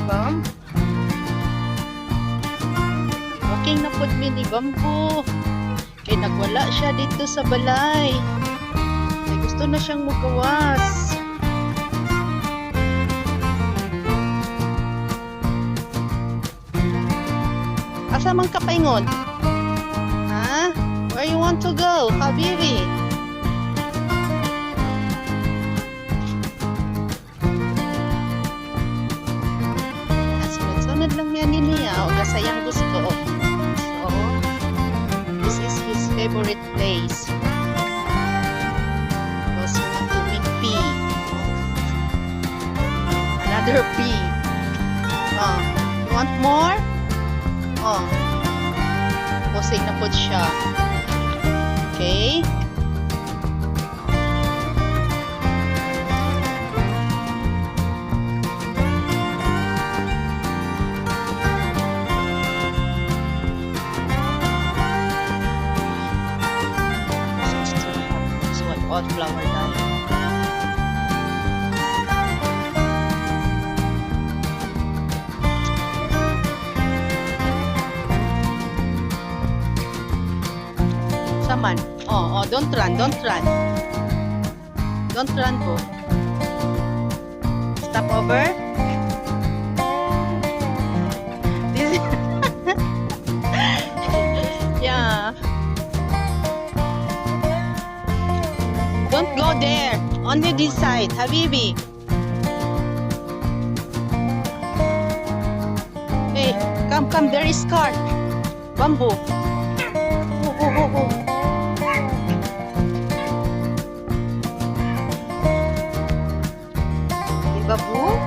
Bam. Walking na pod mi ni Bambu. Kay nagwala siya dito sa balay. Kay gusto na siyang mugawas. Asa man ka paingon? Ha? Where you want to go, Habibi? Sunod lang yan niya. O kasayang gusto. So, this is his favorite place. Because we want to make pee. Another pee. Oh, you want more? Oh. Posing na po siya. Okay. So what all flower dye. Saman. Oh, don't run, don't run. Don't run po. Stop over. This yeah. Don't go there. Only this side, Habibi. Hey, come, there is car. Bambu. Oh. Babu?